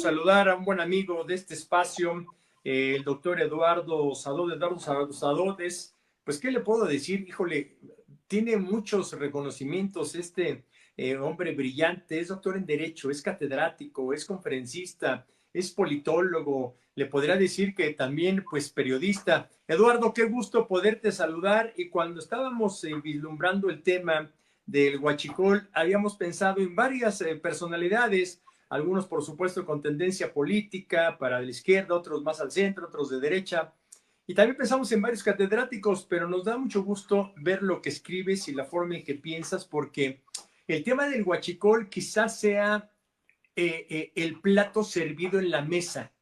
saludar a un buen amigo de este espacio, el doctor Eduardo Sadodes. Pues, ¿qué le puedo decir? Híjole, tiene muchos reconocimientos este hombre brillante, es doctor en Derecho, es catedrático, es conferencista, es politólogo, le podría decir que también, pues, periodista. Eduardo, qué gusto poderte saludar. Y cuando estábamos vislumbrando el tema del huachicol, habíamos pensado en varias personalidades, algunos por supuesto con tendencia política para la izquierda, otros más al centro, otros de derecha, y también pensamos en varios catedráticos, pero nos da mucho gusto ver lo que escribes y la forma en que piensas, porque el tema del huachicol quizás sea el plato servido en la mesa,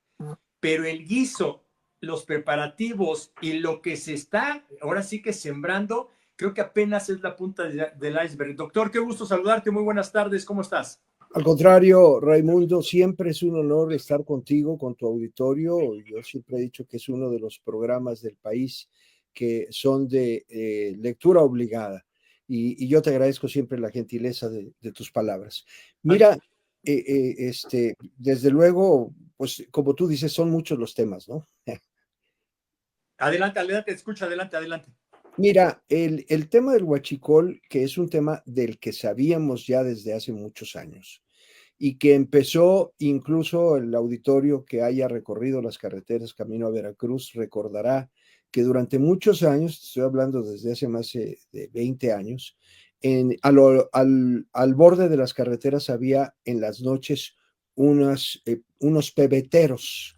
pero el guiso, los preparativos y lo que se está ahora sí que sembrando, creo que apenas es la punta del iceberg. Doctor, qué gusto saludarte, muy buenas tardes, ¿cómo estás? Al contrario, Raimundo, siempre es un honor estar contigo, con tu auditorio. Yo siempre he dicho que es uno de los programas del país que son de lectura obligada. Y yo te agradezco siempre la gentileza de tus palabras. Mira, desde luego, pues como tú dices, son muchos los temas, ¿no? Adelante, adelante, escucha, adelante, adelante. Mira, el tema del huachicol, que es un tema del que sabíamos ya desde hace muchos años y que empezó, incluso el auditorio que haya recorrido las carreteras camino a Veracruz recordará que durante muchos años, estoy hablando desde hace más de 20 años, al borde de las carreteras había en las noches unos pebeteros.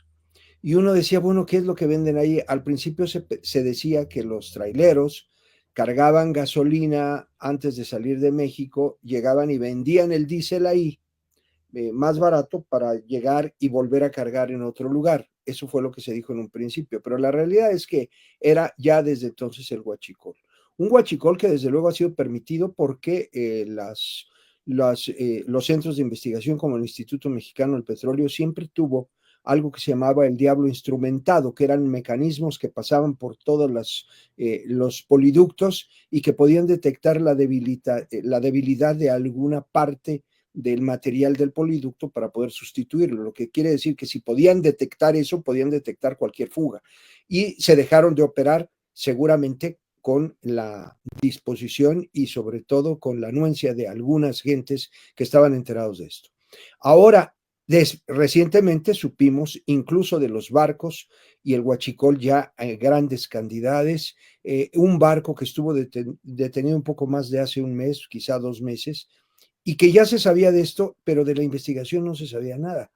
Y uno decía, bueno, ¿qué es lo que venden ahí? Al principio se decía que los traileros cargaban gasolina antes de salir de México, llegaban y vendían el diésel ahí, más barato, para llegar y volver a cargar en otro lugar. Eso fue lo que se dijo en un principio, pero la realidad es que era ya desde entonces el huachicol. Un huachicol que desde luego ha sido permitido porque los centros de investigación como el Instituto Mexicano del Petróleo siempre tuvo algo que se llamaba el diablo instrumentado, que eran mecanismos que pasaban por todos los poliductos y que podían detectar la debilidad de alguna parte del material del poliducto para poder sustituirlo, lo que quiere decir que si podían detectar eso, podían detectar cualquier fuga. Y se dejaron de operar seguramente con la disposición y sobre todo con la anuencia de algunas gentes que estaban enterados de esto. Ahora, recientemente supimos incluso de los barcos y el huachicol ya en grandes cantidades, un barco que estuvo detenido un poco más de hace un mes, quizá 2 meses, y que ya se sabía de esto, pero de la investigación no se sabía nada.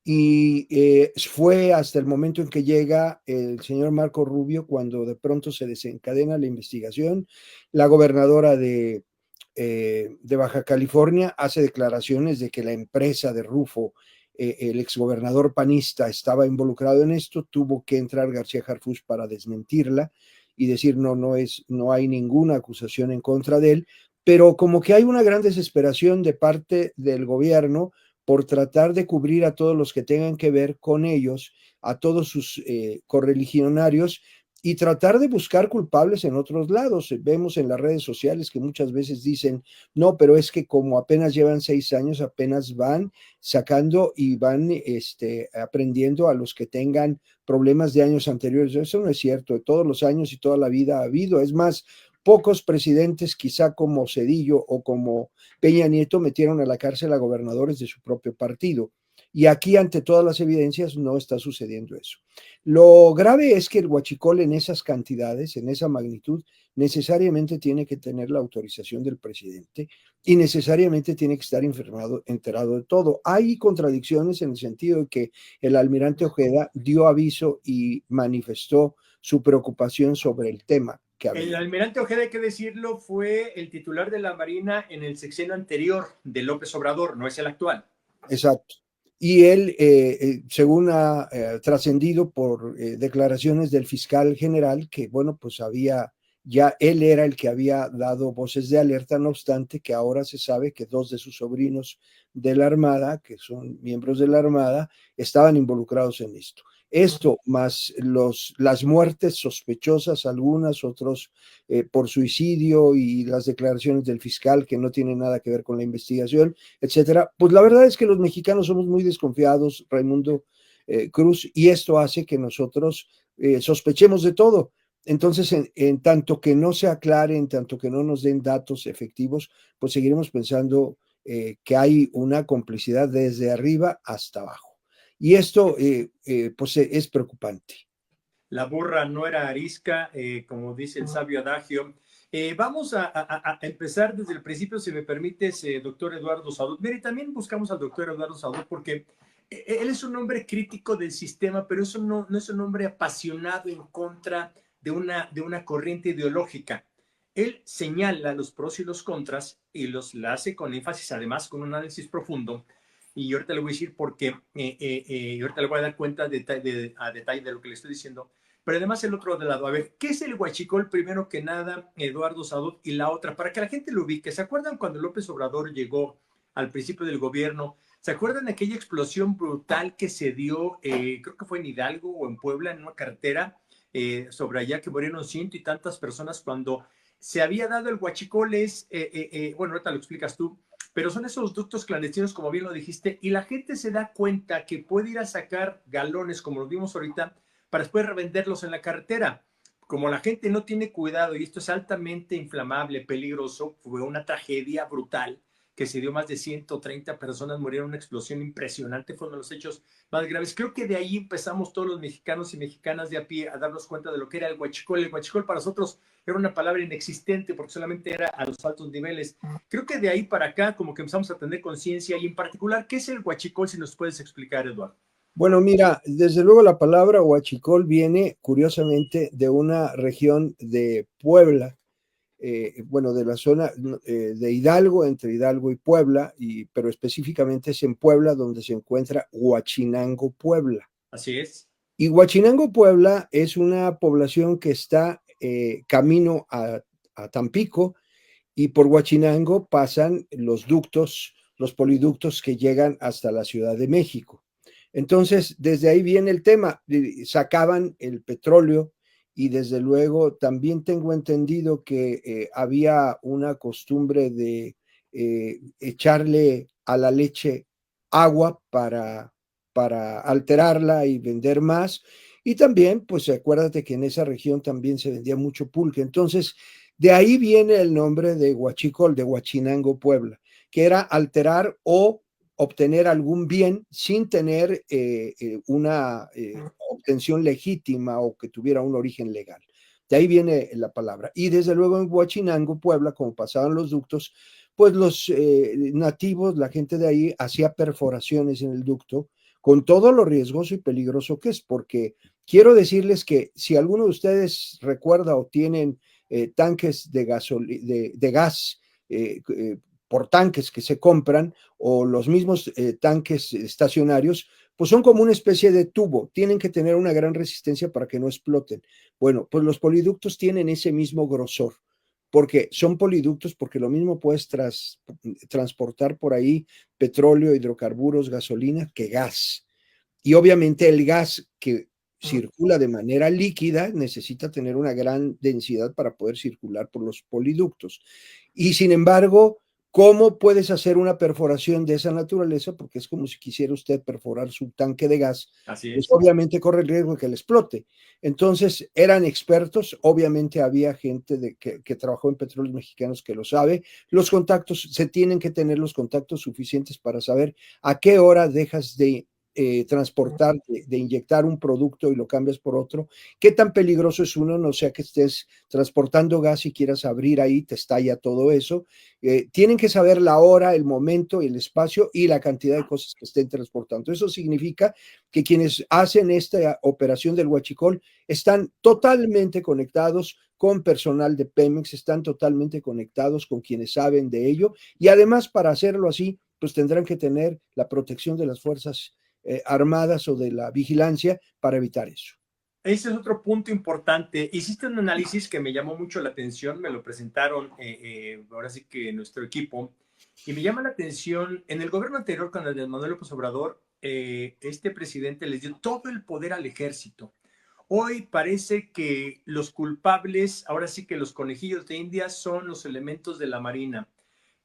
Y fue hasta el momento en que llega el señor Marco Rubio, cuando de pronto se desencadena la investigación. La gobernadora de Baja California hace declaraciones de que la empresa de Rufo, el exgobernador panista, estaba involucrado en esto. Tuvo que entrar García Harfuch para desmentirla y decir no hay ninguna acusación en contra de él, pero como que hay una gran desesperación de parte del gobierno por tratar de cubrir a todos los que tengan que ver con ellos, a todos sus correligionarios, y tratar de buscar culpables en otros lados. Vemos en las redes sociales que muchas veces dicen, no, pero es que como apenas llevan 6 años, apenas van sacando y van aprendiendo a los que tengan problemas de años anteriores. Eso no es cierto, de todos los años y toda la vida ha habido. Es más, pocos presidentes, quizá como Cedillo o como Peña Nieto, metieron a la cárcel a gobernadores de su propio partido. Y aquí, ante todas las evidencias, no está sucediendo eso. Lo grave es que el huachicol en esas cantidades, en esa magnitud, necesariamente tiene que tener la autorización del presidente y necesariamente tiene que estar enterado de todo. Hay contradicciones en el sentido de que el almirante Ojeda dio aviso y manifestó su preocupación sobre el tema. El almirante Ojeda, hay que decirlo, fue el titular de la Marina en el sexenio anterior de López Obrador, no es el actual. Exacto. Y él, según ha trascendido por declaraciones del fiscal general, que bueno, pues él era el que había dado voces de alerta, no obstante que ahora se sabe que 2 de sus sobrinos de la Armada, que son miembros de la Armada, estaban involucrados en esto. Esto más las muertes sospechosas, algunas, otros por suicidio y las declaraciones del fiscal que no tienen nada que ver con la investigación, etcétera. Pues la verdad es que los mexicanos somos muy desconfiados, Raimundo Cruz, y esto hace que nosotros sospechemos de todo. Entonces, en tanto que no se aclare, en tanto que no nos den datos efectivos, pues seguiremos pensando que hay una complicidad desde arriba hasta abajo. Y esto, pues, es preocupante. La burra no era arisca, como dice el sabio adagio. Vamos a empezar desde el principio, si me permites, doctor Eduardo Sadot. Mire, también buscamos al doctor Eduardo Sadot porque él es un hombre crítico del sistema, pero eso no es un hombre apasionado en contra de una corriente ideológica. Él señala los pros y los contras y la hace con énfasis, además con un análisis profundo. Y ahorita le voy a decir por qué, y ahorita le voy a dar cuenta a detalle de lo que le estoy diciendo. Pero además el otro de lado, a ver, ¿qué es el huachicol? Primero que nada, Eduardo Sadot, y la otra, para que la gente lo ubique. ¿Se acuerdan cuando López Obrador llegó al principio del gobierno? ¿Se acuerdan de aquella explosión brutal que se dio, creo que fue en Hidalgo o en Puebla, en una carretera, sobre allá que murieron ciento y tantas personas cuando se había dado el huachicol? Bueno, ahorita lo explicas tú, pero son esos ductos clandestinos, como bien lo dijiste, y la gente se da cuenta que puede ir a sacar galones, como los vimos ahorita, para después revenderlos en la carretera. Como la gente no tiene cuidado y esto es altamente inflamable, peligroso, fue una tragedia brutal que se dio. Más de 130 personas murieron en una explosión impresionante, fue uno de los hechos más graves. Creo que de ahí empezamos todos los mexicanos y mexicanas de a pie a darnos cuenta de lo que era el huachicol. El huachicol para nosotros era una palabra inexistente porque solamente era a los altos niveles. Creo que de ahí para acá como que empezamos a tener conciencia, y en particular, ¿qué es el huachicol? Si nos puedes explicar, Eduardo. Bueno, mira, desde luego la palabra huachicol viene curiosamente de una región de Puebla, bueno, de la zona de Hidalgo, entre Hidalgo y Puebla, pero específicamente es en Puebla donde se encuentra Huachinango, Puebla. Así es. Y Huachinango, Puebla es una población que está camino a Tampico, y por Huachinango pasan los ductos, los poliductos que llegan hasta la Ciudad de México. Entonces, desde ahí viene el tema, sacaban el petróleo, y desde luego también tengo entendido que había una costumbre de echarle a la leche agua para alterarla y vender más. Y también, pues acuérdate que en esa región también se vendía mucho pulque. Entonces, de ahí viene el nombre de Huachicol, de Huachinango, Puebla, que era alterar o obtener algún bien sin tener una obtención legítima o que tuviera un origen legal. De ahí viene la palabra. Y desde luego en Huachinango, Puebla, como pasaban los ductos, pues los nativos, la gente de ahí, hacía perforaciones en el ducto con todo lo riesgoso y peligroso que es, porque quiero decirles que si alguno de ustedes recuerda o tienen tanques de gas por tanques que se compran, o los mismos tanques estacionarios, pues son como una especie de tubo, tienen que tener una gran resistencia para que no exploten. Bueno, pues los poliductos tienen ese mismo grosor, porque son poliductos, porque lo mismo puedes transportar por ahí petróleo, hidrocarburos, gasolina, que gas. Y obviamente el gas que circula de manera líquida necesita tener una gran densidad para poder circular por los poliductos. Y sin embargo, ¿cómo puedes hacer una perforación de esa naturaleza? Porque es como si quisiera usted perforar su tanque de gas. Así Pues es. obviamente corre el riesgo de que le explote. Entonces, eran expertos, obviamente había gente que trabajó en Petróleos Mexicanos que lo sabe. Los contactos, se tienen que tener los contactos suficientes para saber a qué hora dejas de transportar, de inyectar un producto y lo cambias por otro. ¿Qué tan peligroso es uno? No sea que estés transportando gas y quieras abrir ahí, te estalla todo eso. Tienen que saber la hora, el momento, el espacio y la cantidad de cosas que estén transportando. Eso significa que quienes hacen esta operación del huachicol están totalmente conectados con personal de Pemex, están totalmente conectados con quienes saben de ello, y además para hacerlo así, pues tendrán que tener la protección de las fuerzas armadas o de la vigilancia para evitar eso. Ese es otro punto importante. Hiciste un análisis que me llamó mucho la atención, me lo presentaron ahora sí que nuestro equipo, y me llama la atención, en el gobierno anterior con el de Manuel López Obrador, este presidente les dio todo el poder al ejército. Hoy parece que los culpables, ahora sí que los conejillos de India son los elementos de la Marina.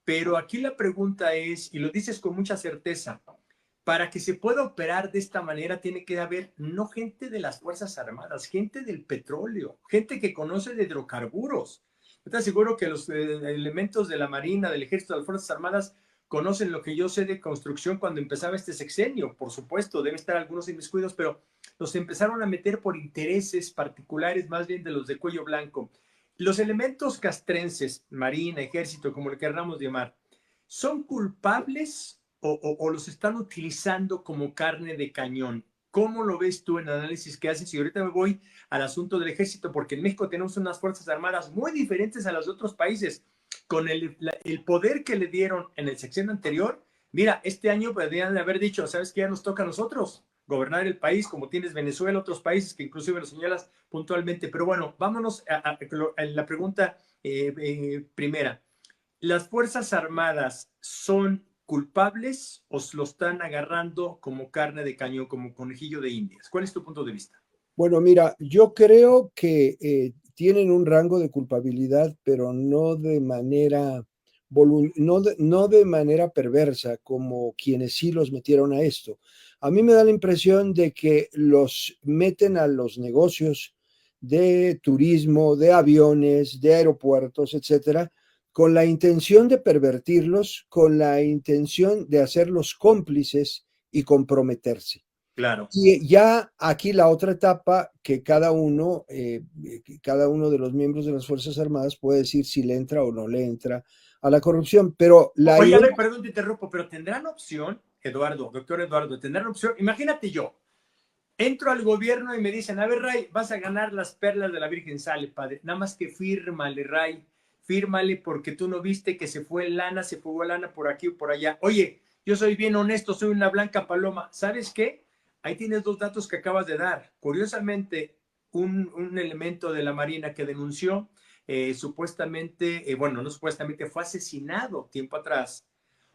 Pero aquí la pregunta es, y lo dices con mucha certeza, para que se pueda operar de esta manera tiene que haber no gente de las Fuerzas Armadas, gente del petróleo, gente que conoce de hidrocarburos. Yo te aseguro que los elementos de la Marina, del Ejército, de las Fuerzas Armadas conocen lo que yo sé de construcción cuando empezaba este sexenio. Por supuesto, deben estar algunos inmiscuidos, pero los empezaron a meter por intereses particulares, más bien de los de cuello blanco. Los elementos castrenses, Marina, Ejército, como le queramos llamar, ¿son culpables o los están utilizando como carne de cañón? ¿Cómo lo ves tú en el análisis que haces? Y ahorita me voy al asunto del ejército, porque en México tenemos unas fuerzas armadas muy diferentes a las de otros países. Con el poder que le dieron en el sexenio anterior, mira, este año podrían haber dicho, ¿sabes qué? Ya nos toca a nosotros gobernar el país, como tienes Venezuela, otros países que inclusive lo señalas puntualmente. Pero bueno, vámonos a la pregunta primera. ¿Las Fuerzas Armadas son culpables o lo están agarrando como carne de cañón, como conejillo de indias? ¿Cuál es tu punto de vista? Bueno, mira, yo creo que tienen un rango de culpabilidad, pero no de manera no de manera perversa, como quienes sí los metieron a esto. A mí me da la impresión de que los meten a los negocios de turismo, de aviones, de aeropuertos, etcétera, con la intención de pervertirlos, con la intención de hacerlos cómplices y comprometerse. Claro. Y ya aquí la otra etapa que cada uno de los miembros de las Fuerzas Armadas puede decir si le entra o no le entra a la corrupción, pero la Oye, a idea, ver, perdón, te interrumpo, pero tendrán opción, Eduardo, doctor Eduardo, tendrán opción. Imagínate yo, entro al gobierno y me dicen, a ver, Ray, vas a ganar las perlas de la Virgen, sale, padre. Nada más que fírmale, Ray, fírmale porque tú no viste que se fugó lana por aquí o por allá. Oye, yo soy bien honesto, soy una blanca paloma. ¿Sabes qué? Ahí tienes dos datos que acabas de dar. Curiosamente, un elemento de la Marina que denunció, supuestamente, bueno, no supuestamente, fue asesinado tiempo atrás.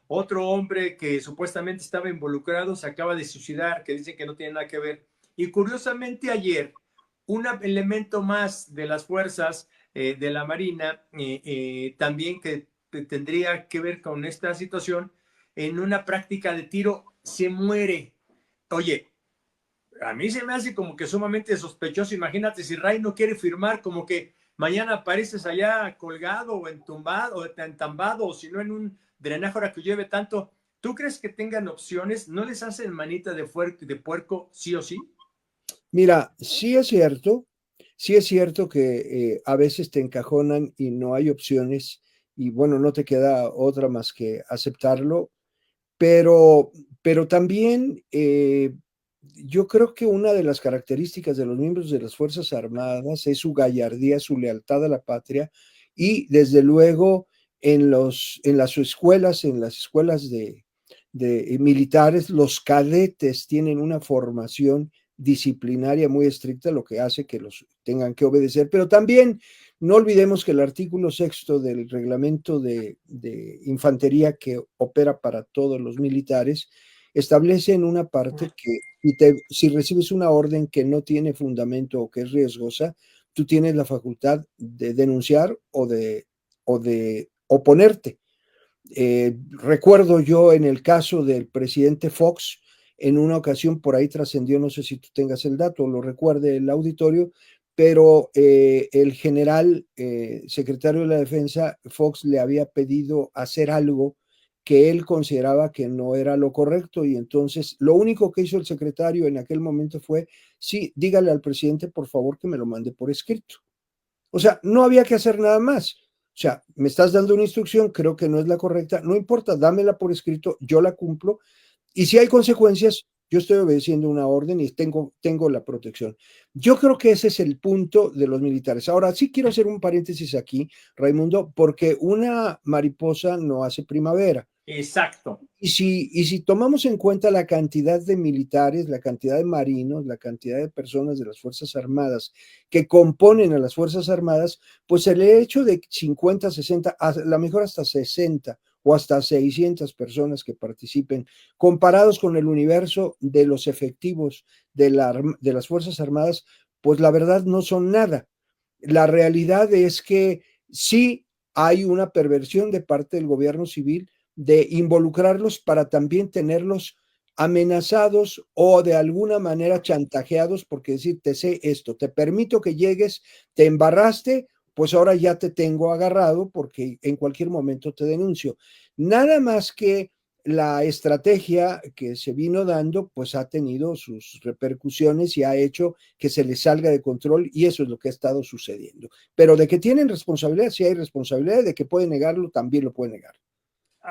Otro hombre que supuestamente estaba involucrado se acaba de suicidar, que dice que no tiene nada que ver. Y curiosamente ayer, un elemento más de las fuerzas de la Marina, también que tendría que ver con esta situación, en una práctica de tiro se muere. Oye, a mí se me hace como que sumamente sospechoso. Imagínate si Ray no quiere firmar, como que mañana apareces allá colgado o entumbado o entambado, o si no en un drenaje ahora que llueve tanto. ¿Tú crees que tengan opciones? ¿No les hacen manita de puerco sí o sí? mira, sí es cierto que a veces te encajonan y no hay opciones y bueno, no te queda otra más que aceptarlo, pero, pero también yo creo que una de las características de los miembros de las Fuerzas Armadas es su gallardía, su lealtad a la patria y desde luego en las escuelas de militares, los cadetes tienen una formación disciplinaria muy estricta, lo que hace que los tengan que obedecer, pero también no olvidemos que el artículo sexto del reglamento de infantería que opera para todos los militares establece en una parte que si recibes una orden que no tiene fundamento o que es riesgosa, tú tienes la facultad de denunciar o de oponerte. Recuerdo yo en el caso del presidente Fox, en una ocasión por ahí trascendió, no sé si tú tengas el dato o lo recuerde el auditorio, pero el general secretario de la Defensa, Fox, le había pedido hacer algo que él consideraba que no era lo correcto y entonces lo único que hizo el secretario en aquel momento fue, sí, dígale al presidente por favor que me lo mande por escrito. O sea, no había que hacer nada más. O sea, me estás dando una instrucción, creo que no es la correcta, no importa, dámela por escrito, yo la cumplo y si hay consecuencias, yo estoy obedeciendo una orden y tengo la protección. Yo creo que ese es el punto de los militares. Ahora, sí quiero hacer un paréntesis aquí, Raimundo, porque una mariposa no hace primavera. Exacto. Y si tomamos en cuenta la cantidad de militares, la cantidad de marinos, la cantidad de personas de las Fuerzas Armadas que componen a las Fuerzas Armadas, pues el hecho de 50, 60, a lo mejor hasta 60 o hasta 600 personas que participen, comparados con el universo de los efectivos de las Fuerzas Armadas, pues la verdad no son nada. La realidad es que sí hay una perversión de parte del gobierno civil de involucrarlos para también tenerlos amenazados o de alguna manera chantajeados, porque decir, te sé esto, te permito que llegues, te embarraste, pues ahora ya te tengo agarrado porque en cualquier momento te denuncio. Nada más que la estrategia que se vino dando, pues ha tenido sus repercusiones y ha hecho que se les salga de control y eso es lo que ha estado sucediendo. Pero de que tienen responsabilidad, sí hay responsabilidad, de que pueden negarlo, también lo pueden negar.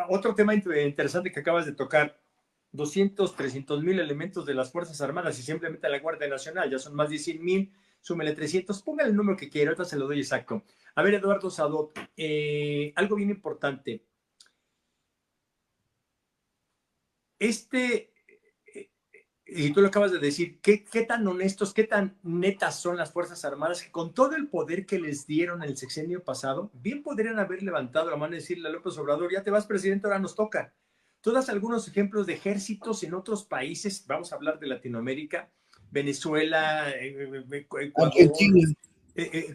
Otro tema interesante que acabas de tocar, 200, 300 mil elementos de las Fuerzas Armadas y simplemente la Guardia Nacional, ya son más de 100 mil, súmele 300, póngale el número que quiera, ahorita se lo doy exacto. A ver, Eduardo Sadot, algo bien importante. Este, y tú lo acabas de decir, ¿qué tan honestos, qué tan netas son las Fuerzas Armadas que con todo el poder que les dieron el sexenio pasado, bien podrían haber levantado la mano y decirle a López Obrador, ya te vas, presidente, ahora nos toca? Tú das algunos ejemplos de ejércitos en otros países, vamos a hablar de Latinoamérica, Venezuela, Ecuador, Argentina.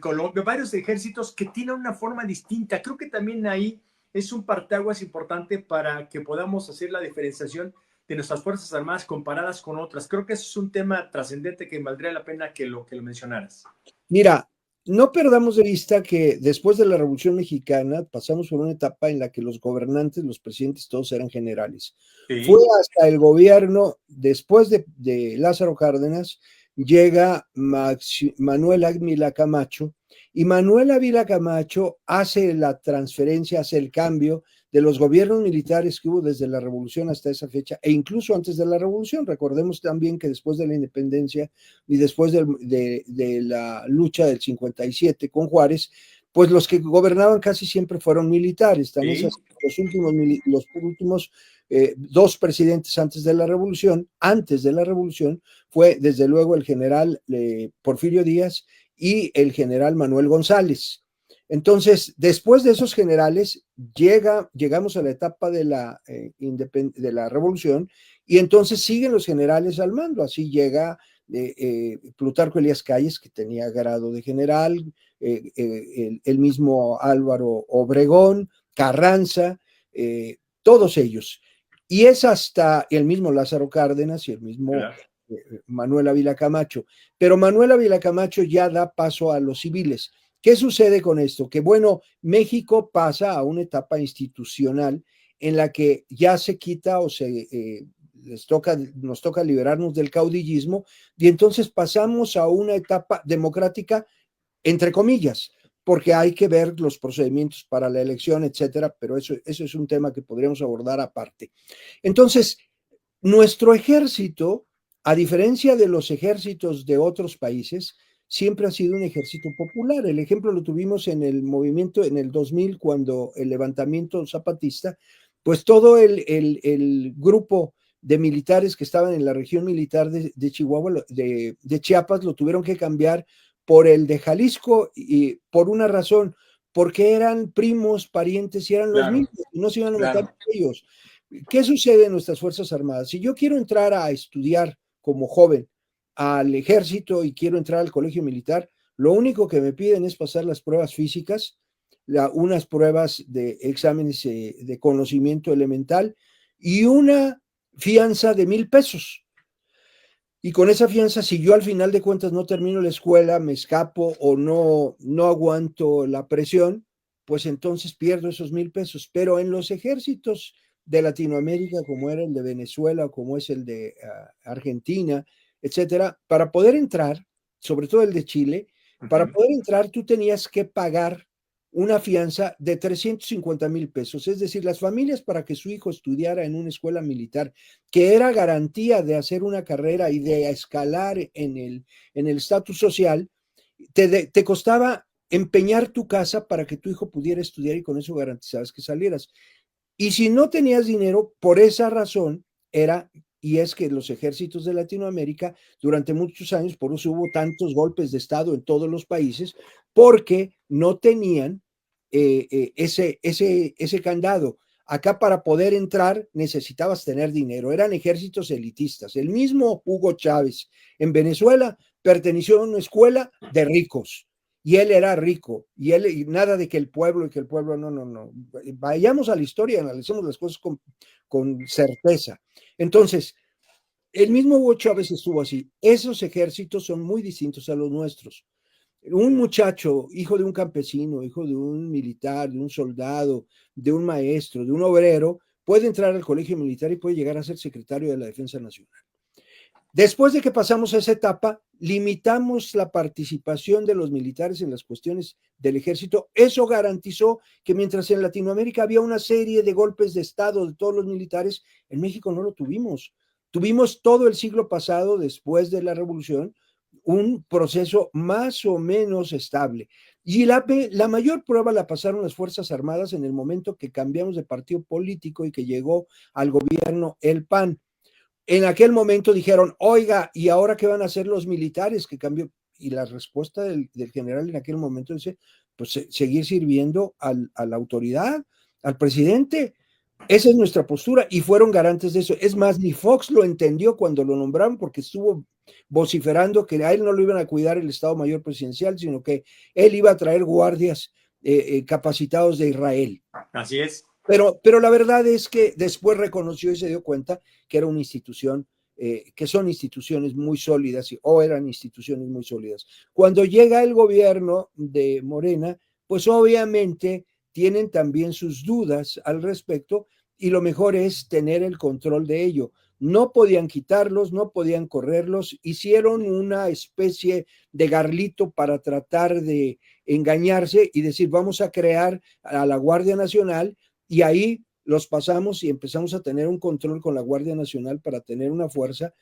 Colombia, varios ejércitos que tienen una forma distinta. Creo que también ahí es un parteaguas importante para que podamos hacer la diferenciación de nuestras Fuerzas Armadas comparadas con otras. Creo que eso es un tema trascendente que valdría la pena que lo mencionaras. Mira, no perdamos de vista que después de la Revolución Mexicana pasamos por una etapa en la que los gobernantes, los presidentes, todos eran generales. Fue Sí, hasta el gobierno, después de Lázaro Cárdenas, llega Manuel Ávila Camacho, y Manuel Ávila Camacho hace la transferencia, hace el cambio de los gobiernos militares que hubo desde la Revolución hasta esa fecha, e incluso antes de la Revolución. Recordemos también que después de la independencia y después de la lucha del 57 con Juárez, pues los que gobernaban casi siempre fueron militares. Tan sí, esas, los últimos dos presidentes antes de la revolución, fue desde luego el general Porfirio Díaz y el general Manuel González. Entonces, después de esos generales, llegamos a la etapa de la revolución y entonces siguen los generales al mando. Así llega Plutarco Elías Calles, que tenía grado de general, el mismo Álvaro Obregón, Carranza, todos ellos. Y es hasta el mismo Lázaro Cárdenas y el mismo claro. Manuel Ávila Camacho. Pero Manuel Ávila Camacho ya da paso a los civiles. ¿Qué sucede con esto? Que bueno, México pasa a una etapa institucional en la que ya se quita o nos toca liberarnos del caudillismo y entonces pasamos a una etapa democrática, entre comillas, porque hay que ver los procedimientos para la elección, etcétera, pero eso es un tema que podríamos abordar aparte. Entonces, nuestro ejército, a diferencia de los ejércitos de otros países, siempre ha sido un ejército popular. El ejemplo lo tuvimos en el movimiento en el 2000, cuando el levantamiento zapatista, pues todo el grupo de militares que estaban en la región militar de Chihuahua, de Chiapas, lo tuvieron que cambiar por el de Jalisco, y por una razón, porque eran primos, parientes y eran los Claro, mismos, y no se iban a matar claro. ellos. ¿Qué sucede en nuestras Fuerzas Armadas? Si yo quiero entrar a estudiar como joven al ejército y quiero entrar al colegio militar, lo único que me piden es pasar las pruebas físicas, unas pruebas de exámenes de conocimiento elemental y una fianza de 1,000 pesos. Y con esa fianza, si yo al final de cuentas no termino la escuela, me escapo o no aguanto la presión, pues entonces pierdo esos 1,000 pesos. Pero en los ejércitos de Latinoamérica, como era el de Venezuela o como es el de Argentina, etcétera, para poder entrar, sobre todo el de Chile, para Uh-huh. poder entrar tú tenías que pagar una fianza de 350,000 pesos. Es decir, las familias, para que su hijo estudiara en una escuela militar, que era garantía de hacer una carrera y de escalar en el estatus social, te costaba empeñar tu casa para que tu hijo pudiera estudiar y con eso garantizabas que salieras. Y si no tenías dinero, por esa razón era, y es que los ejércitos de Latinoamérica durante muchos años, por eso hubo tantos golpes de Estado en todos los países, porque no tenían ese candado. Acá para poder entrar necesitabas tener dinero, eran ejércitos elitistas. El mismo Hugo Chávez en Venezuela perteneció a una escuela de ricos y él era rico, y nada de que el pueblo, no. Vayamos a la historia, analicemos las cosas con certeza. Entonces, el mismo Hugo Chávez estuvo así. Esos ejércitos son muy distintos a los nuestros. Un muchacho, hijo de un campesino, hijo de un militar, de un soldado, de un maestro, de un obrero, puede entrar al colegio militar y puede llegar a ser secretario de la Defensa Nacional. Después de que pasamos a esa etapa, limitamos la participación de los militares en las cuestiones del ejército. Eso garantizó que mientras en Latinoamérica había una serie de golpes de Estado de todos los militares, en México no lo tuvimos. Tuvimos todo el siglo pasado, después de la revolución, un proceso más o menos estable. Y la mayor prueba la pasaron las Fuerzas Armadas en el momento que cambiamos de partido político y que llegó al gobierno el PAN. En aquel momento dijeron, oiga, ¿y ahora qué van a hacer los militares? Que cambió. Y la respuesta del general en aquel momento dice, pues seguir sirviendo a la autoridad, al presidente. Esa es nuestra postura y fueron garantes de eso. Es más, ni Fox lo entendió cuando lo nombraron porque estuvo vociferando que a él no lo iban a cuidar el Estado Mayor Presidencial, sino que él iba a traer guardias capacitados de Israel. Así es. Pero la verdad es que después reconoció y se dio cuenta que era una institución, que son instituciones muy sólidas, o eran instituciones muy sólidas. Cuando llega el gobierno de Morena, pues obviamente tienen también sus dudas al respecto y lo mejor es tener el control de ello. No podían quitarlos, no podían correrlos, hicieron una especie de garlito para tratar de engañarse y decir, vamos a crear a la Guardia Nacional y ahí los pasamos y empezamos a tener un control con la Guardia Nacional para tener una fuerza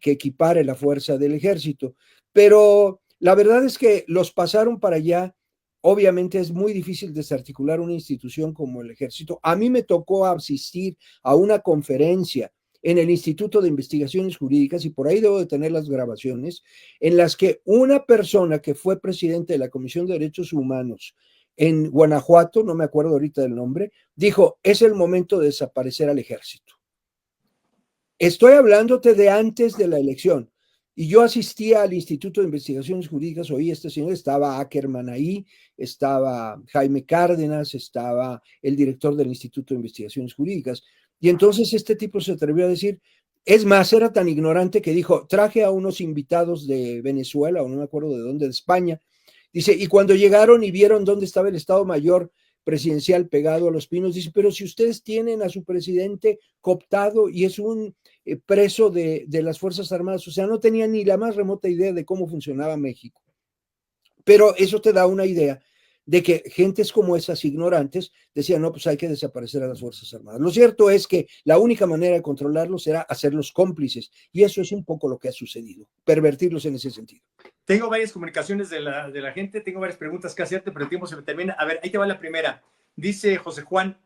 que equipare la fuerza del ejército. Pero la verdad es que los pasaron para allá. Obviamente es muy difícil desarticular una institución como el ejército. A mí me tocó asistir a una conferencia en el Instituto de Investigaciones Jurídicas, y por ahí debo de tener las grabaciones, en las que una persona que fue presidente de la Comisión de Derechos Humanos en Guanajuato, no me acuerdo ahorita del nombre, dijo, es el momento de desaparecer al ejército. Estoy hablándote de antes de la elección. Y yo asistía al Instituto de Investigaciones Jurídicas, oí a este señor, estaba Ackerman ahí, estaba Jaime Cárdenas, estaba el director del Instituto de Investigaciones Jurídicas. Y entonces este tipo se atrevió a decir, es más, era tan ignorante que dijo, traje a unos invitados de Venezuela, o no me acuerdo de dónde, de España. Dice, y cuando llegaron y vieron dónde estaba el Estado Mayor presidencial pegado a los pinos, dice, pero si ustedes tienen a su presidente cooptado y es un preso de las Fuerzas Armadas, o sea, no tenía ni la más remota idea de cómo funcionaba México. Pero eso te da una idea de que gentes como esas ignorantes decían, no, pues hay que desaparecer a las Fuerzas Armadas. Lo cierto es que la única manera de controlarlos era hacerlos cómplices, y eso es un poco lo que ha sucedido, pervertirlos en ese sentido. Tengo varias comunicaciones de la gente, tengo varias preguntas que hacerte, pero el tiempo se me termina. A ver, ahí te va la primera. Dice José Juan,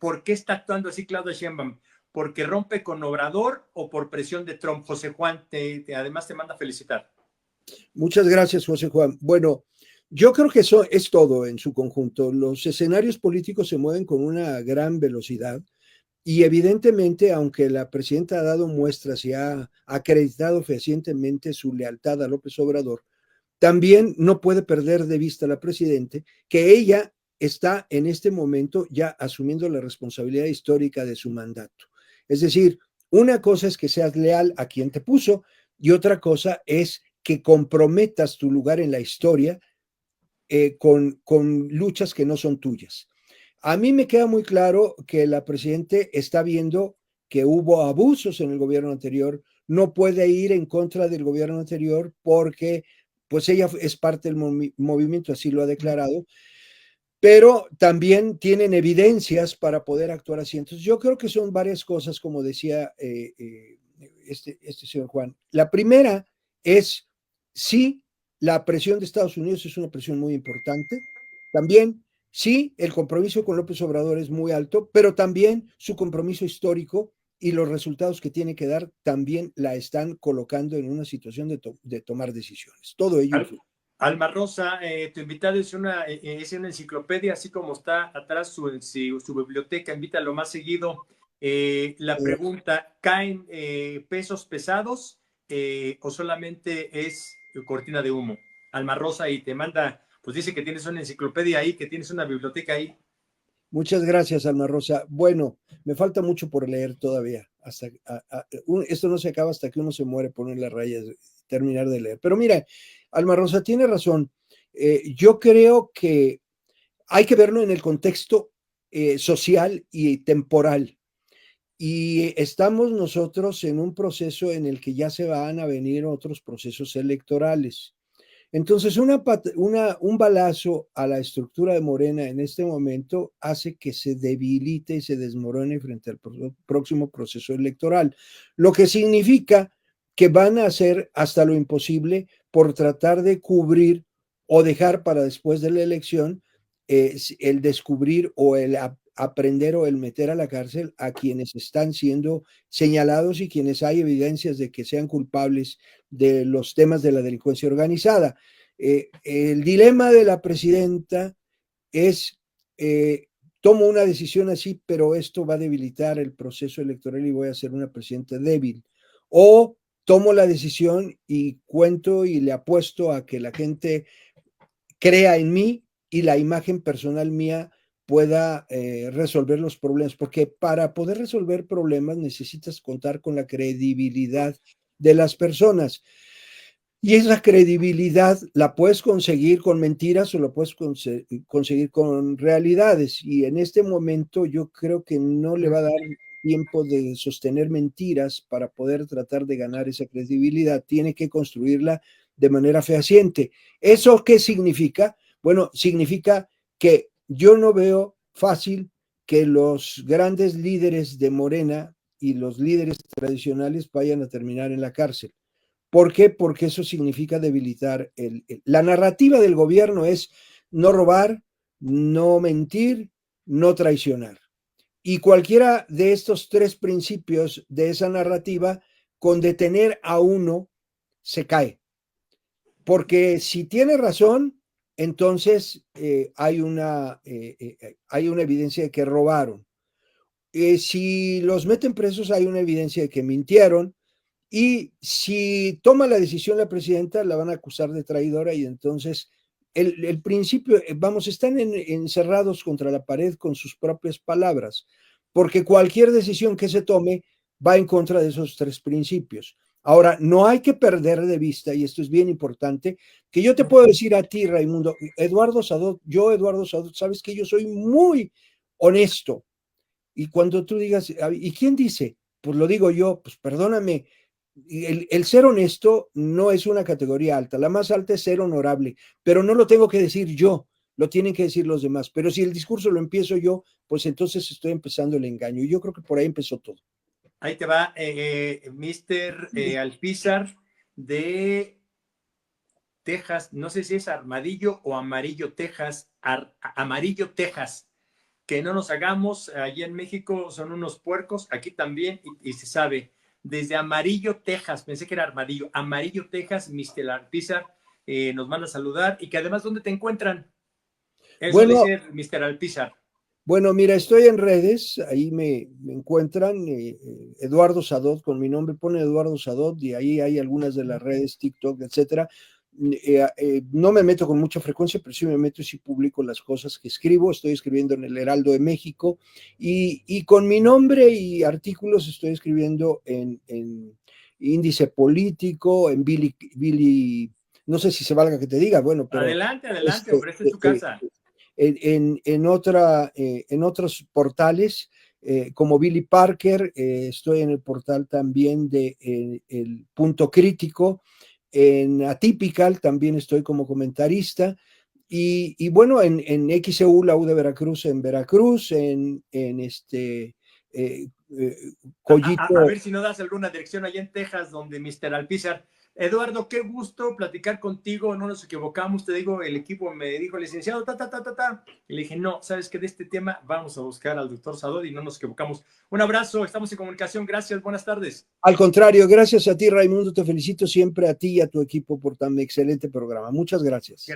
¿por qué está actuando así Claudia Sheinbaum? ¿Porque rompe con Obrador o por presión de Trump? José Juan, además te manda felicitar. Muchas gracias, José Juan. Bueno, yo creo que eso es todo en su conjunto. Los escenarios políticos se mueven con una gran velocidad y evidentemente, aunque la presidenta ha dado muestras y ha acreditado fehacientemente su lealtad a López Obrador, también no puede perder de vista a la presidenta que ella está en este momento ya asumiendo la responsabilidad histórica de su mandato. Es decir, una cosa es que seas leal a quien te puso y otra cosa es que comprometas tu lugar en la historia con luchas que no son tuyas. A mí me queda muy claro que la presidenta está viendo que hubo abusos en el gobierno anterior, no puede ir en contra del gobierno anterior porque pues ella es parte del movimiento, así lo ha declarado, pero también tienen evidencias para poder actuar así. Entonces yo creo que son varias cosas, como decía este señor Juan. La primera es, sí, la presión de Estados Unidos es una presión muy importante. También Sí, el compromiso con López Obrador es muy alto, pero también su compromiso histórico y los resultados que tiene que dar también la están colocando en una situación de tomar decisiones. Todo ello Al- influye. Alma Rosa, tu invitado es una enciclopedia, así como está atrás su biblioteca, invítalo más seguido. La pregunta, ¿caen pesos pesados o solamente es cortina de humo? Alma Rosa, y te manda, pues dice que tienes una enciclopedia ahí, que tienes una biblioteca ahí. Muchas gracias, Alma Rosa. Bueno, me falta mucho por leer todavía. Esto no se acaba hasta que uno se muere, poner las rayas, terminar de leer. Pero mira, Alma Rosa tiene razón. Yo creo que hay que verlo en el contexto social y temporal. Y estamos nosotros en un proceso en el que ya se van a venir otros procesos electorales. Entonces, un balazo a la estructura de Morena en este momento hace que se debilite y se desmorone frente al próximo proceso electoral, lo que significa que van a hacer hasta lo imposible por tratar de cubrir o dejar para después de la elección el descubrir o el aprender o el meter a la cárcel a quienes están siendo señalados y quienes hay evidencias de que sean culpables de los temas de la delincuencia organizada. El dilema de la presidenta es, tomo una decisión así, pero esto va a debilitar el proceso electoral y voy a ser una presidenta débil. O tomo la decisión y cuento y le apuesto a que la gente crea en mí y la imagen personal mía pueda resolver los problemas, porque para poder resolver problemas necesitas contar con la credibilidad de las personas. Y esa credibilidad la puedes conseguir con mentiras o la puedes conseguir con realidades. Y en este momento yo creo que no le va a dar tiempo de sostener mentiras para poder tratar de ganar esa credibilidad. Tiene que construirla de manera fehaciente. ¿Eso qué significa? Bueno, significa que yo no veo fácil que los grandes líderes de Morena y los líderes tradicionales vayan a terminar en la cárcel. ¿Por qué? Porque eso significa debilitar la narrativa del gobierno es no robar, no mentir, no traicionar. Y cualquiera de estos tres principios de esa narrativa, con detener a uno, se cae. Porque si tiene razón, entonces hay una evidencia de que robaron. Si los meten presos, hay una evidencia de que mintieron. Y si toma la decisión la presidenta, la van a acusar de traidora y entonces el principio, vamos, están encerrados contra la pared con sus propias palabras, porque cualquier decisión que se tome va en contra de esos tres principios. Ahora, no hay que perder de vista, y esto es bien importante, que yo te puedo decir a ti, Raimundo, Eduardo Sadot, sabes que yo soy muy honesto. Y cuando tú digas, ¿y quién dice? Pues lo digo yo, pues perdóname, el ser honesto no es una categoría alta, la más alta es ser honorable, pero no lo tengo que decir yo, lo tienen que decir los demás. Pero si el discurso lo empiezo yo, pues entonces estoy empezando el engaño. Y yo creo que por ahí empezó todo. Ahí te va, Mr. Alpizar de Texas, no sé si es Armadillo o Amarillo, Texas, Amarillo, Texas. Que no nos hagamos, allí en México son unos puercos, aquí también, y se sabe, desde Amarillo, Texas, pensé que era Armadillo, Amarillo, Texas, Mr. Alpizar nos van a saludar, y que además, ¿dónde te encuentran? Eso Bueno, dice Mr. Alpizar. bueno, mira, estoy en redes, ahí me encuentran, Eduardo Sadot, con mi nombre pone Eduardo Sadot, y ahí hay algunas de las redes, TikTok, etcétera. No me meto con mucha frecuencia, pero sí me meto y sí publico las cosas que escribo. Estoy escribiendo en el Heraldo de México y con mi nombre y artículos estoy escribiendo en Índice Político, en Billy, no sé si se valga que te diga, bueno, pero Adelante, adelante, este, hombre, esta es tu casa. en otros portales, como Billy Parker, estoy en el portal también de el Punto Crítico, en Atypical también estoy como comentarista, y bueno, en XEU, la U de Veracruz, en Veracruz, Collito. A ver si no das alguna dirección allá en Texas, donde Mr. Alpizar. Eduardo, qué gusto platicar contigo, no nos equivocamos, te digo, el equipo me dijo, licenciado, y le dije, no, sabes que de este tema vamos a buscar al doctor Sadot y no nos equivocamos. Un abrazo, estamos en comunicación, gracias, buenas tardes. Al contrario, gracias a ti, Raimundo, te felicito siempre a ti y a tu equipo por tan excelente programa. Muchas gracias.